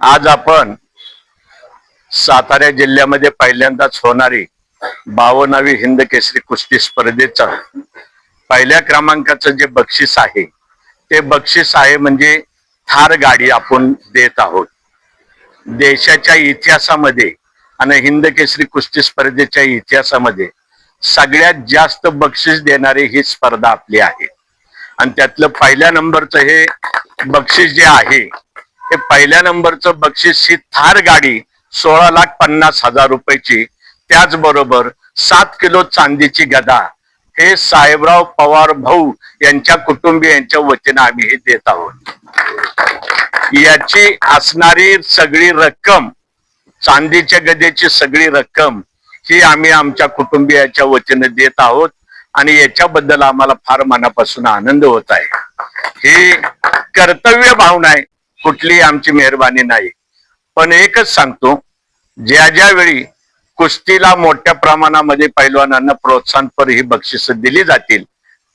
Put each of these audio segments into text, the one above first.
आज आपण सातारा जिल्ह्यामध्ये पहिल्यांदाच होणारी 52वी हिंद केसरी कुस्ती स्पर्धेचा पहिल्या क्रमांकाचं जे बक्षीस आहे ते बक्षीस आहे म्हणजे थार गाडी आपण देत आहोत. देशाच्या इतिहासामध्ये आणि हिंद केसरी कुस्ती स्पर्धेच्या इतिहासामध्ये सगळ्यात जास्त बक्षीस देणारी ही स्पर्धा आपली आहे. आणि त्यातलं पहिल्या नंबरचं हे बक्षीस जे आहे हे पहिल्या नंबरचं बक्षीस ही थार गाडी 16,50,000 रुपयाची, त्याचबरोबर 7 किलो चांदीची गदा हे साहेबराव पवार भाऊ यांच्या कुटुंबियांच्या वतीने आम्ही हे देत आहोत. याची असणारी सगळी रक्कम, चांदीच्या गदेची सगळी रक्कम ही आम्ही आमच्या कुटुंबियाच्या वतीने देत आहोत आणि याच्याबद्दल आम्हाला फार मनापासून आनंद होत आहे. ही कर्तव्य भावना आहे, कुठली आमची मेहरबानी नाही. पण एकच सांगतो, ज्या ज्या वेळी कुस्तीला मोठ्या प्रमाणामध्ये पैलवानांना प्रोत्साहनपर ही बक्षिस दिली जातील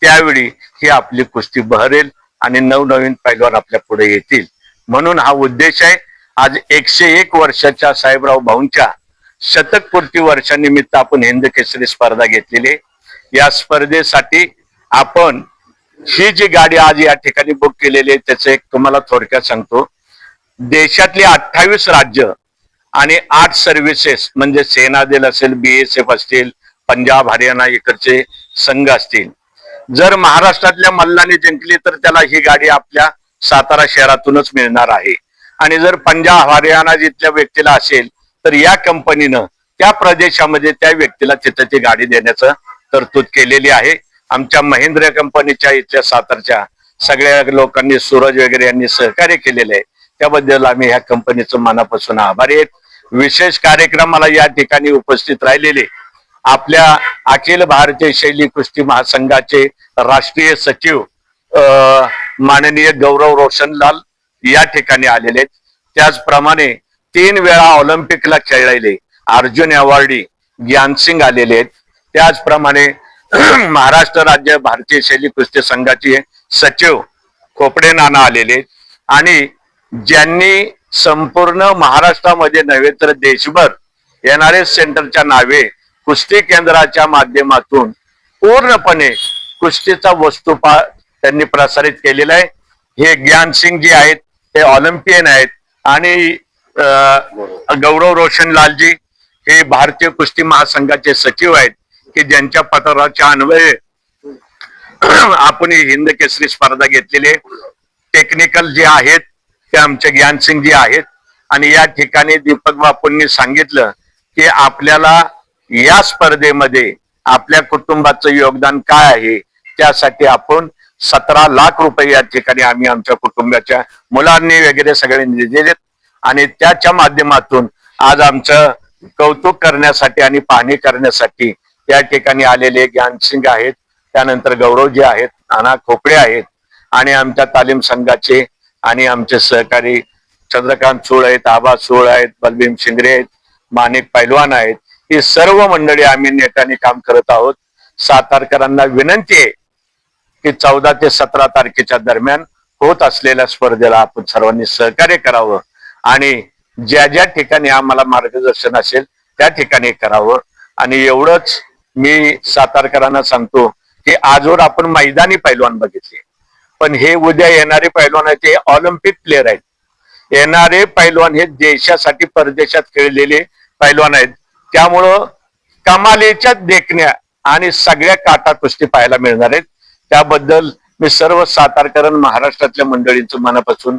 त्यावेळी ही आपली कुस्ती बहरेल आणि नवनवीन पैलवान आपल्या पुढे येतील. म्हणून हा उद्देश आहे. आज 101 वर्षाच्या साहेबराव भाऊंच्या शतकपूर्ती वर्षानिमित्त आपण हिंद केसरी स्पर्धा घेतलेली. या स्पर्धेसाठी आपण ही जी गाडी आज या ठिकाणी बुक केलेली आहे त्याचं एक तुम्हाला थोडक्यात सांगतो. देशातली 28 राज्य आणि 8 सर्व्हिसेस म्हणजे सेना दल असेल, BSF असतील, पंजाब हरियाणा इकडचे संघ असतील, जर महाराष्ट्रातल्या मल्लाने जिंकली तर त्याला ही गाडी आपल्या सातारा शहरातूनच मिळणार आहे. आणि जर पंजाब हरियाणा जिथल्या व्यक्तीला असेल तर या कंपनीनं त्या प्रदेशामध्ये त्या व्यक्तीला तिथं ती गाडी देण्याचं तरतूद केलेली आहे. आमच्या महिंद्रा कंपनीच्या इथल्या सातारच्या सगळ्या लोकांनी, सूरज वगैरे यांनी सहकार्य केलेले आहे, त्याबद्दल आम्ही ह्या कंपनीचं मनापासून आभारी आहेत. विशेष कार्यक्रमाला या ठिकाणी उपस्थित राहिलेले आपल्या अखिल भारतीय शैली कुस्ती महासंघाचे राष्ट्रीय सचिव माननीय गौरव रोशनलाल या ठिकाणी आलेले आहेत. त्याचप्रमाणे 3 वेळा ऑलिम्पिकला खेळलेले अर्जुन अवॉर्डी ज्ञानसिंग आलेले आहेत. त्याचप्रमाणे महाराष्ट्र राज्य भारतीय शैली कुस्ती संघाचे सचिव खोपडे नाना आलेले आहेत. आणि ज्यांनी संपूर्ण महाराष्ट्रामध्ये नव्हे तर देशभर NRS सेंटरच्या नावे कुस्ती केंद्राच्या माध्यमातून पूर्णपणे कुस्तीचा वस्तुपाठ त्यांनी प्रसारित केलेला आहे. हे ज्ञानसिंग जी आहेत ते ऑलिम्पियन आहेत आणि गौरव रोशनलालजी हे भारतीय कुस्ती महासंघाचे सचिव आहेत की ज्यांच्या पत्राच्या अन्वये आपण ही हिंद केसरी स्पर्धा घेतलेली. टेक्निकल जे आहेत ते आमचे ज्ञानसिंग जी आहेत. आणि या ठिकाणी दीपक बापूंनी सांगितलं की आपल्याला या स्पर्धेमध्ये आपल्या कुटुंबाचं योगदान काय आहे, त्यासाठी आपण 17 लाख रुपये या ठिकाणी आम्ही आमच्या कुटुंबाच्या मुलांनी वगैरे सगळ्यांनी दिलेत. आणि त्याच्या माध्यमातून आज आमचं कौतुक करण्यासाठी आणि पाहणी करण्यासाठी या ठिकाणी आलेले ज्ञानसिंग आहेत, त्यानंतर गौरवजी आहेत, नाना खोपडे आहेत आणि आमच्या तालीम संघाचे आणि आमचे सहकारी चंद्रकांत चूळ आहेत, आबा चूळ आहेत, बलभीम शिंगरे आहेत, माणिक पैलवान आहेत. ही सर्व मंडळी आम्ही नेटाने काम करत आहोत. सातारकरांना विनंती आहे की 14 ते 17 तारखेच्या दरम्यान होत असलेल्या स्पर्धेला आपण सर्वांनी सहकार्य करावं आणि ज्या ज्या ठिकाणी आम्हाला मार्गदर्शन असेल त्या ठिकाणी करावं. आणि एवढंच मी सातारकरांना सांगतो की आजवर आपण मैदानी पैलवान बघितले, पण हे उद्या येणारे पैलवान आहेत ते ऑलिम्पिक प्लेयर आहेत. येणारे पैलवान हे देशासाठी परदेशात खेळलेले पैलवान आहेत. त्यामुळं कमालीच्या देखण्या आणि सगळ्या काटा कुस्ती पाहायला मिळणार आहेत. त्याबद्दल मी सर्व सातारकर महाराष्ट्रातल्या मंडळींचं मनापासून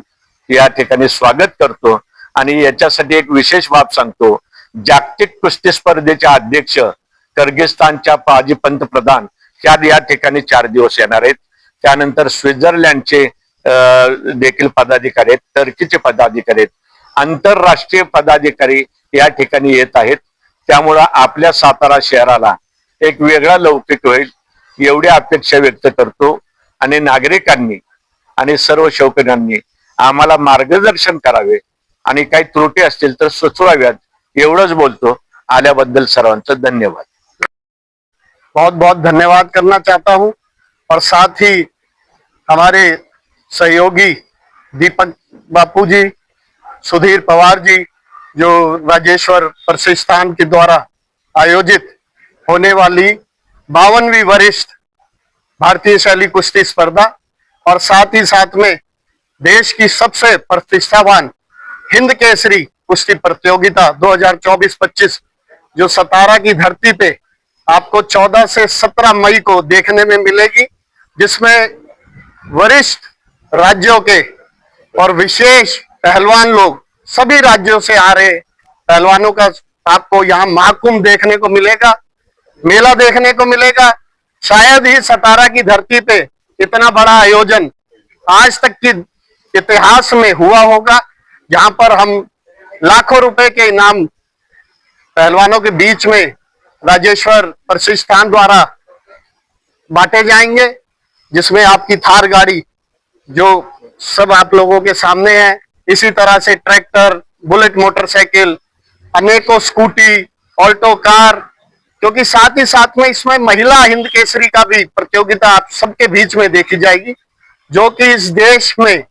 या ठिकाणी स्वागत करतो. आणि याच्यासाठी एक विशेष बाब सांगतो, जागतिक कुस्ती स्पर्धेचे अध्यक्ष किर्गिस्तानच्या माजी पंतप्रधान या ठिकाणी 4 दिवस येणार आहेत. त्यानंतर स्वित्झर्लंडचे देखील पदाधिकारी आहेत, टर्कीचे पदाधिकारी आहेत, आंतरराष्ट्रीय पदाधिकारी या ठिकाणी येत आहेत. त्यामुळं आपल्या सातारा शहराला एक वेगळा लौकिक होईल एवढी अपेक्षा व्यक्त करतो. आणि नागरिकांनी आणि सर्व शौकीनांनी आम्हाला मार्गदर्शन करावे आणि काही त्रुटी असतील तर सुचवाव्यात एवढंच बोलतो. आल्याबद्दल सर्वांचं धन्यवाद. बहुत बहुत धन्यवाद करना चाहता हूं। और साथ ही हमारे सहयोगी दीपक बापू जी, सुधीर पवार जी, जो राजेश्वर प्रतिष्ठान के द्वारा आयोजित होने वाली 52वीं वरिष्ठ भारतीय शैली कुश्ती स्पर्धा और साथ ही साथ में देश की सबसे प्रतिष्ठावान हिंद केसरी कुश्ती प्रतियोगिता 2024-25 जो सतारा की धरती पे आपको 14 से 17 मई को देखने में मिलेगी, जिसमें वरिष्ठ राज्यों के और विशेष पहलवान लोग सभी राज्यों से आ रहे पहलवानों का आपको यहाँ महाकुंभ देखने को मिलेगा, मेला देखने को मिलेगा। शायद ही सतारा की धरती पे इतना बड़ा आयोजन आज तक की इतिहास में हुआ होगा, जहां पर हम लाखों रुपए के इनाम पहलवानों के बीच में राजेश्वर प्रतिष्ठान द्वारा बांटे जाएंगे, जिसमें आपकी थार गाड़ी जो सब आप लोगों के सामने है, इसी तरह से ट्रैक्टर, बुलेट मोटरसाइकिल, अनेकों स्कूटी, ऑल्टो कार, क्योंकि साथ ही साथ में इसमें महिला हिंद केसरी का भी प्रतियोगिता आप सबके बीच में देखी जाएगी, जो कि इस देश में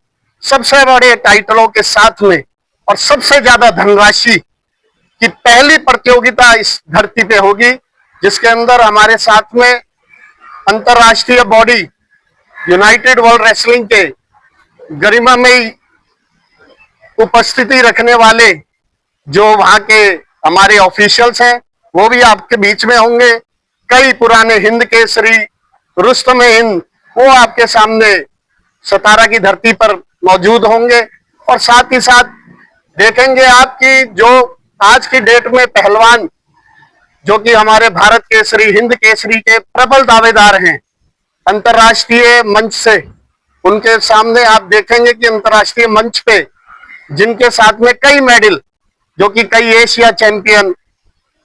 सबसे बड़े टाइटलों के साथ में और सबसे ज्यादा धनराशि की पहली प्रतियोगिता इस धरती पे होगी, जिसके अंदर हमारे साथ में अंतरराष्ट्रीय बॉडी यूनाइटेड वर्ल्ड रेसलिंग के गरिमामयी उपस्थिति रखने वाले जो वहां के हमारे ऑफिशियल्स हैं वो भी आपके बीच में होंगे। कई पुराने हिंद केसरी, रुस्तम हिंद, वो आपके सामने सतारा की धरती पर मौजूद होंगे। और साथ ही साथ देखेंगे आपकी जो आज की डेट में पहलवान जो कि हमारे भारत केसरी, हिंद केसरी के प्रबल दावेदार हैं अंतरराष्ट्रीय मंच से, उनके सामने आप देखेंगे कि अंतरराष्ट्रीय मंच पे जिनके साथ में कई मेडल, जो कि कई एशिया चैंपियन,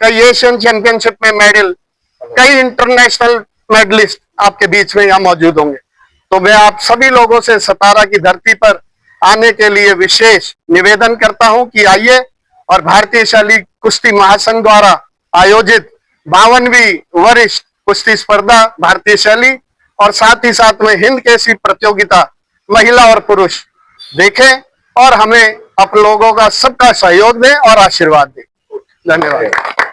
कई एशियन चैंपियनशिप में मेडल, कई इंटरनेशनल मेडलिस्ट आपके बीच में यहाँ मौजूद होंगे। तो मैं आप सभी लोगों से सतारा की धरती पर आने के लिए विशेष निवेदन करता हूं कि आइए और भारतीय शैली कुश्ती महासंघ द्वारा आयोजित 52वीं वरिष्ठ कुश्ती स्पर्धा भारतीय शैली और साथ ही साथ में हिंद केसरी प्रतियोगिता महिला और पुरुष देखें और हमें आप लोगों का सबका सहयोग दें और आशीर्वाद दें। धन्यवाद।